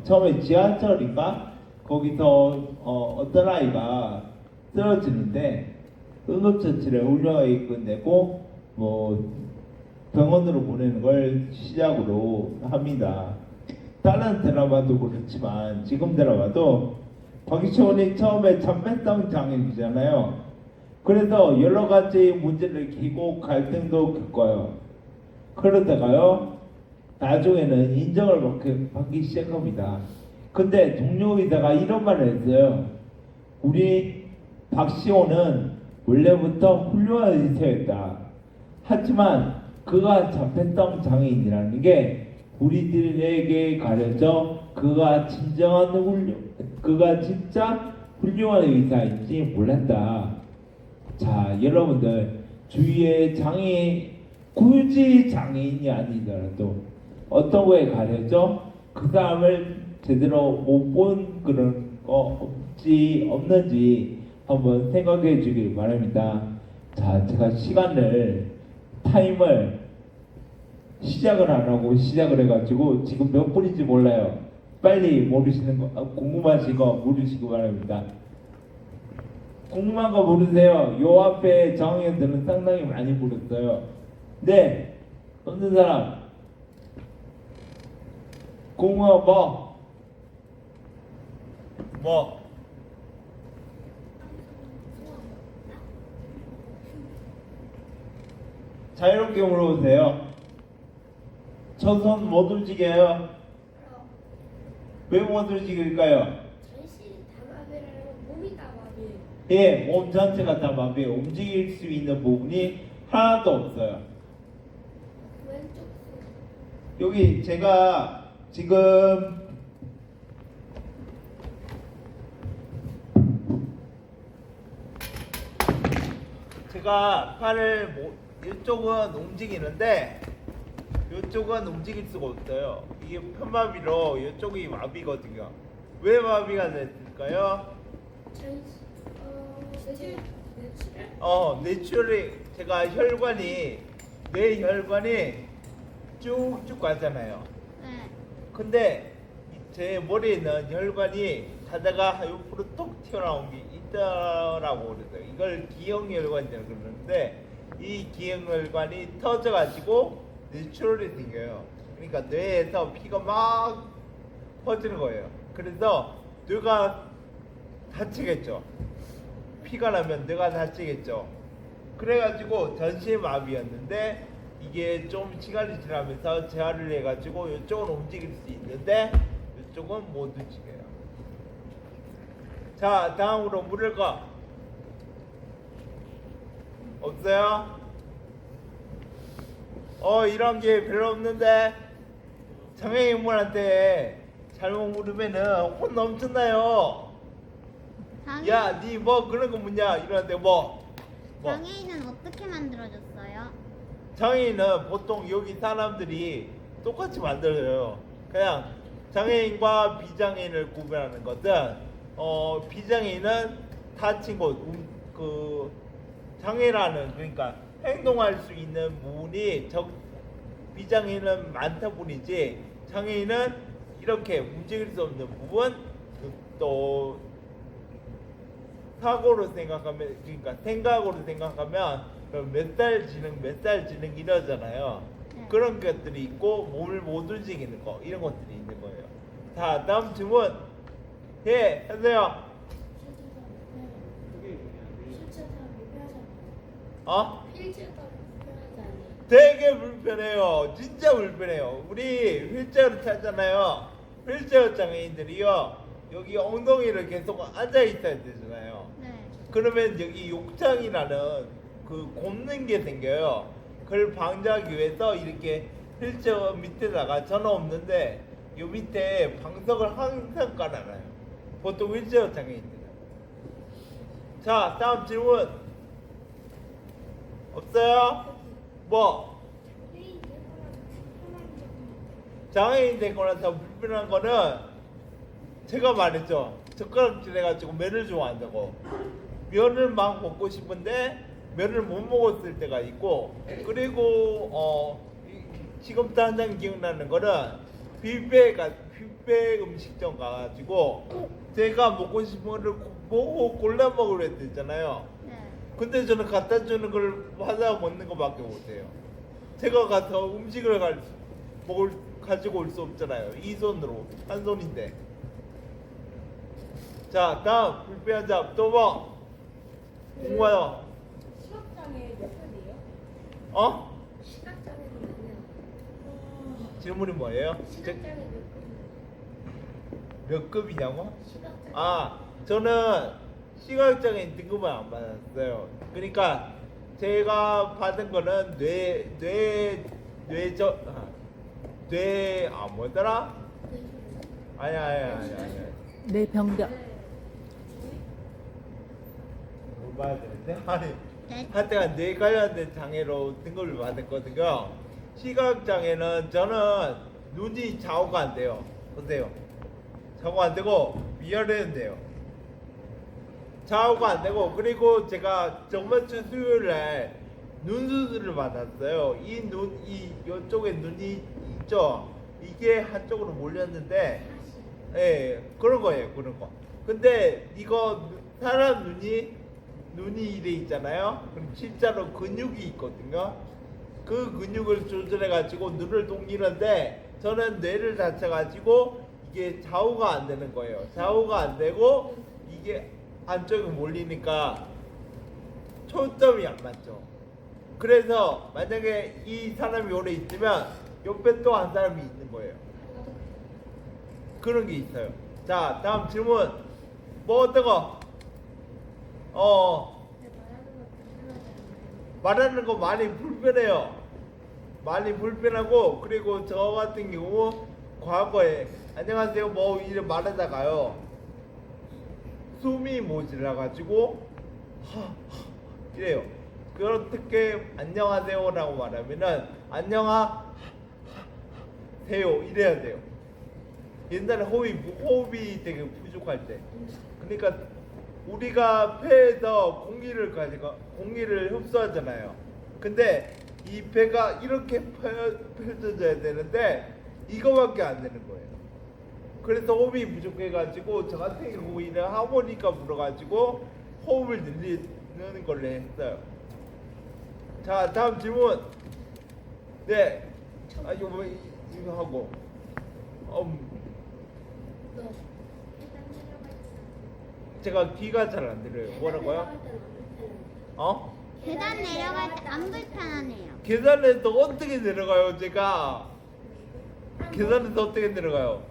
처음에 지하철인가 거기서 어떤 아이가 쓰러지는데 응급처치를 훌륭하게 끝내고 뭐 병원으로 보내는 걸 시작으로 합니다. 다른 드라마도 그렇지만 지금 드라마도 박시온이 처음에 자폐성 장애인이잖아요. 그래서 여러 가지 문제를 끼고 갈등도 겪어요. 그러다가요 나중에는 인정을 받기 시작합니다. 근데 동료 의사가 이런 말을 했어요. 우리 박시온은 원래부터 훌륭한 의사였다. 하지만 그가 자폐성 장애인이라는 게 우리들에게 가려져 그가 진짜 훌륭한 의사인지 몰랐다. 자, 여러분들 주위에 굳이 장애인이 아니더라도 어떤 거에 가려져 그 사람을 제대로 못 본 그런 거 없는지 한번 생각해 주길 바랍니다. 자, 제가 타임을 시작을 안 하고 시작을 해가지고 지금 몇 분인지 몰라요. 빨리 모르시는 거, 궁금하신 거 물으시기 바랍니다. 궁금한 거 물으세요. 요 앞에 장애인들은 상당히 많이 물었어요. 네, 없는 사람. 궁금한 거 뭐? 자유롭게 물어보세요. 저 손 못 움직여요? 왜 못 움직일까요? 전신 다마비를 몸이 다 마비예요. 예, 몸 전체가 다 마비예요. 움직일 수 있는 부분이 하나도 없어요. 왼쪽 손. 여기 제가 지금 팔을 이쪽은 움직이는데 이쪽은 움직일 수가 없어요. 이게 편마비로 이쪽이 마비거든요. 왜 마비가 됐을까요? 뇌출이 제가 뇌 혈관이 쭉쭉 가잖아요. 근데 제 머리에 있는 혈관이 가다가 옆으로 톡 튀어나온 게 있더라고 그러죠. 이걸 기형혈관이라고 그러는데 이 기형혈관이 터져가지고 뇌출혈이 생겨요. 그러니까 뇌에서 피가 막 퍼지는 거예요. 그래서 뇌가 다치겠죠. 피가 나면 뇌가 다치겠죠. 그래가지고 전시마비였는데 이게 좀 시간이 지나면서 재활을 해가지고 이쪽은 움직일 수 있는데 이쪽은 못 움직여요. 자, 다음으로 물을 거 없어요? 이런 게 별로 없는데 장애인분한테 잘못 물으면은 혼 넘쳤나요? 야, 니 뭐 그런 거 묻냐? 이러는데 뭐? 장애인은 어떻게 만들어졌어요? 장애인은 보통 여기 사람들이 똑같이 만들어요. 그냥 장애인과 비장애인을 구분하는 것은 비장애인은 다친 곳, 그 장애라는 그러니까 행동할 수 있는 부분이 비장애인은 많다 뿐이지 장애인은 이렇게 움직일 수 없는 부분 또 사고로 생각하면 그러니까 생각으로 생각하면 몇 살 지능 이러잖아요. 네. 그런 것들이 있고 몸을 못 움직이는 거 이런 것들이 있는 거예요. 자, 다음 질문 하세요. 실제로 불편하잖아요. 휠체어 실제로 불편하지 않아요? 되게 불편해요. 진짜 불편해요. 우리 휠체어를 타잖아요. 휠체어 장애인들이요. 여기 엉덩이를 계속 앉아 있어야 되잖아요. 네. 그러면 여기 욕창이라는 그 곱는 게 생겨요. 그걸 방지하기 위해서 이렇게 휠체어 밑에다가 저는 없는데 이 밑에 방석을 항상 깔아놔요. 보통 휠체어 장애인들은. 자, 다음 질문 없어요? 뭐? 장애인 되거나 더 불편한 거는 제가 말했죠. 젓가락질 해가지고 면을 좋아한다고. 면을 막 먹고 싶은데 면을 못 먹었을 때가 있고, 그리고 지금 당장 기억나는 거는 뷔페 음식점 가가지고 제가 먹고 싶은 거를 보고 골라 먹으려 했잖아요. 네. 근데 저는 갖다 주는 걸 받아 먹는 것밖에 못해요. 제가 가서 음식을 가지고 올 수 없잖아요. 이 손으로 한 손인데. 자, 다음 불편한 점 또 뭐? 공부해요. 시각장애 몇 살이에요? 시각장애는 아니야. 질문이 뭐예요? 시각장애 몇 급이냐고? 시각장애. 저는 시각장애인 등급을 안 받았어요. 그러니까 제가 받은 거는 뭐더라? 아니야. 뇌병변. 뭘 봐야 되는데? 아니, 네. 하여튼 뇌 관련된 장애로 등급을 받았거든요. 시각장애는 저는 눈이 좌우가 안 돼요. 보세요. 좌우가 안 되고 위아래는 돼요. 좌우가 안 되고, 그리고 제가 저번 주 수요일에 눈 수술을 받았어요. 이쪽에 눈이 있죠. 이게 한쪽으로 몰렸는데, 예, 그런 거예요, 그런 거. 근데 이거 사람 눈이 이래 있잖아요. 그럼 진짜로 근육이 있거든요. 그 근육을 조절해 가지고 눈을 동이는데 저는 뇌를 다쳐 가지고 이게 좌우가 안 되는 거예요. 좌우가 안 되고 이게 안쪽에 몰리니까 초점이 안 맞죠. 그래서 만약에 이 사람이 오래 있으면 옆에 또 한 사람이 있는 거예요. 그런 게 있어요. 자, 다음 질문. 뭐 어떤 거? 말하는 거 많이 불편해요. 많이 불편하고, 그리고 저 같은 경우 과거에 안녕하세요 뭐 이래 말하다가요 숨이 모질라 가지고 이래요. 그렇게 안녕하세요라고 말하면은 안녕하세요 이래야 돼요. 옛날에 호흡이 되게 부족할 때. 그러니까 우리가 폐에서 공기를 흡수하잖아요. 근데 이 배가 이렇게 펼쳐져야 되는데 이거밖에 안 되는 거예요. 그래서 호흡이 부족해가지고 저 같은 경우에는 하모니카 불어가지고 호흡을 늘리는 걸로 했어요. 자, 다음 질문. 네. 이거 하고. 제가 귀가 잘 안 들려요. 뭐라고요? 계단 내려갈 때 안 불편하네요. 계단에서 어떻게 내려가요, 제가? 계단에서 어떻게 내려가요?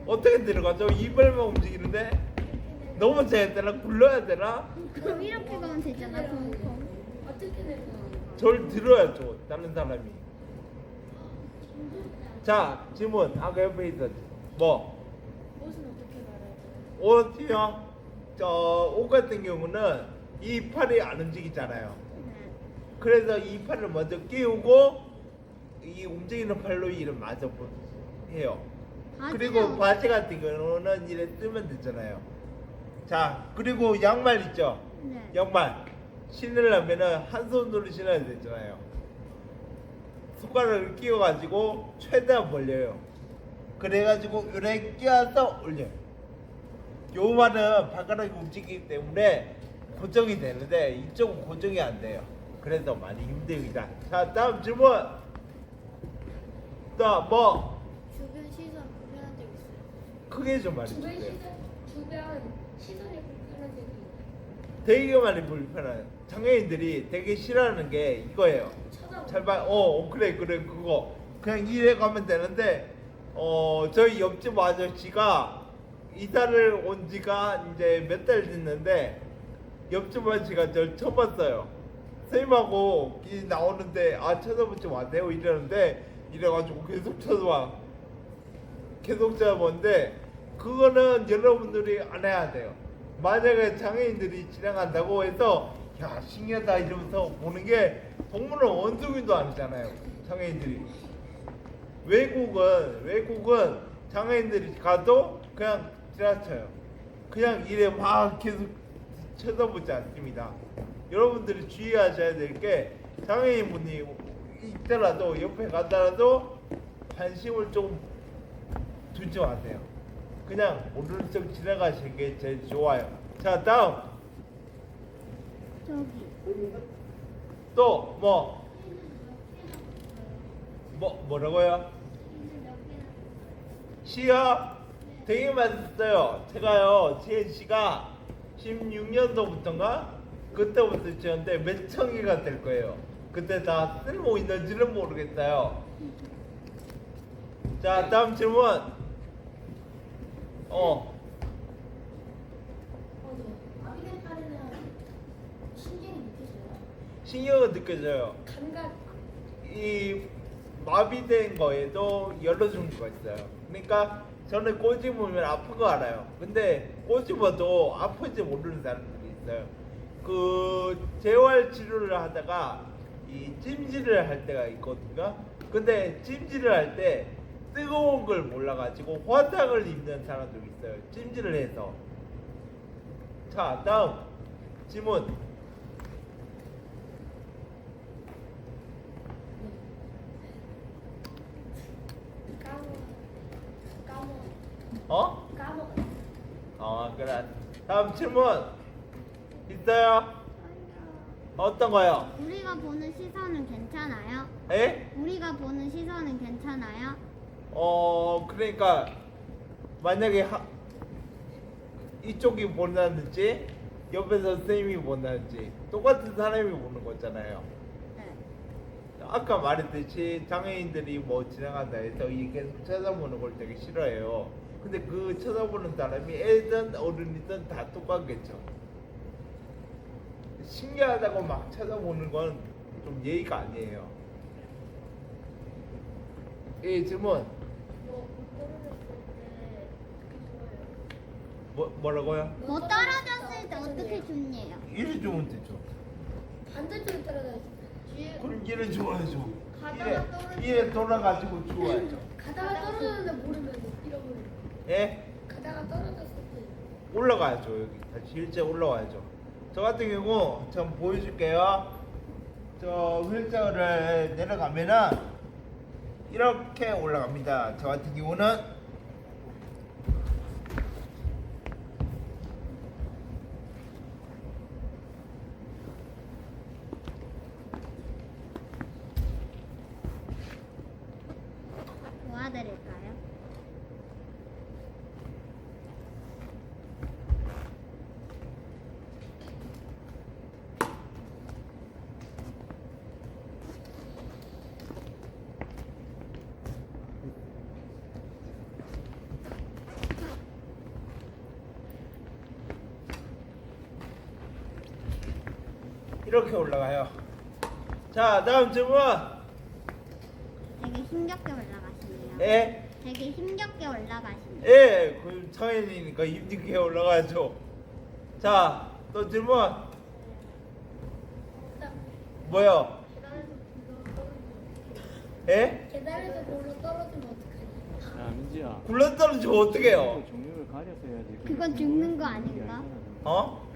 어떻게 내려가죠? 이발만 움직이는데? 넘어져야 되나? 굴러야 되나? 그럼 이렇게 가면 되잖아. 콩콩. 어떻게 되는 저를 들어야죠, 다른 사람이. 자, 질문. 아까 옆에 있었지. 뭐? 옷은 어떻게 갈아요? 옷이요? 옷 같은 경우는 이 팔이 안 움직이잖아요. 네. 그래서 이 팔을 먼저 끼우고 이 움직이는 팔로 이를 맞아 해요. 그리고 바지 같은 경우는 이래 뜨면 되잖아요. 자, 그리고 양말 있죠? 네. 양말 신으려면은 한 손으로 신어야 되잖아요. 손가락을 끼워가지고 최대한 벌려요. 그래가지고 요래 끼워서 올려요. 요 말은 발가락이 움직이기 때문에 고정이 되는데 이쪽은 고정이 안 돼요. 그래서 많이 힘듭니다. 자, 다음 질문. 또 뭐? 주변 시선 불편한 적 있어요? 크게 좀 주변 말해주세요. 시선이 불편한 적이 있어요? 되게 많이 불편해요. 장애인들이 되게 싫어하는 게 이거예요. 잘 봐. 그래 그거. 그냥 이래 가면 되는데 저희 옆집 아저씨가 이사를 온 지가 이제 몇 달 됐는데 옆집 아저씨가 저를 쳐봤어요. 선생님하고 이 나오는데 쳐다보지 마세요 이러는데 이래가지고 계속 쳐다봐. 계속 쳐다보는데 그거는 여러분들이 안 해야 돼요. 만약에 장애인들이 지나간다고 해서 야 신기하다 이러면서 보는 게 동물은 원숭이도 아니잖아요. 장애인들이 외국은 장애인들이 가도 그냥 지나쳐요. 그냥 이래 막 계속 쳐다보지 않습니다. 여러분들이 주의하셔야 될 게 장애인분이 있더라도 옆에 가더라도 관심을 좀 두지 마세요. 그냥 모르는 척 지나가시는 게 제일 좋아요. 자, 다음 저기. 또 뭐라고요? 시요? 되게 많았어요. 제가요 CNC가 16년도부터인가 그때부터 지었는데 몇 천 개가 될 거예요. 그때 다 쓸모 있는지는 모르겠어요. 자, 다음 질문. 마비된 팔에는 신경이 느껴져요? 신경은 느껴져요. 감각 이 마비된 거에도 여러 종류가 있어요. 그러니까 저는 꼬집으면 아픈 거 알아요. 근데 꼬집어도 아픈지 모르는 사람들이 있어요. 그 재활 치료를 하다가 이 찜질을 할 때가 있거든요. 근데 찜질을 할 때 뜨거운 걸 몰라가지고 화상을 입는 사람들이 있어요. 찜질을 해서. 자, 다음 질문. 그래. 다음 질문 있어요? 어떤 거요? 우리가 보는 시선은 괜찮아요? 에? 우리가 보는 시선은 괜찮아요? 그러니까 만약에 이쪽이 본다든지 옆에서 선생님이 본다든지 똑같은 사람이 보는 거잖아요. 네. 아까 말했듯이 장애인들이 뭐 지나간다 해서 이게 계속 쳐다보는 걸 되게 싫어해요. 근데 그 쳐다보는 사람이 애든 어른이든 다 똑같겠죠. 신기하다고 막 쳐다보는 건 좀 예의가 아니에요. 예, 질문. 뭐라고요? 뭐 떨어졌을 때 어떻게 좋냐요? 이래 주면 되죠. 반대쪽에 떨어져야지. 뒤에 그럼 이래 줘야죠. 가다가 떨어지- 이래 돌아가지고 주워야죠. 가다가 떨어졌는데 모르면 잃어버려. 예? 가다가 떨어졌을 때. 올라가야죠. 여기 다시 일제 올라와야죠. 저 같은 경우 좀 보여줄게요. 저 휠체어를 내려가면은 이렇게 올라갑니다. 저 같은 경우는 도와드릴까요? 이렇게 올라가요. 자, 다음 질문. 되게 힘겹게 올라가시네요. 예, 되게 힘겹게 올라가시네요. 예, 그 성인이니까 힘들게 올라가죠. 자, 또 질문. 뭐요? 계단에서 굴러 떨어지면 예? 계단에서 굴러 떨어지면 어떡하지? 야 민지야 굴러떨어지면 어떡해요? 종류를 가려서 해야지 그건 죽는 거 아닌가? 어?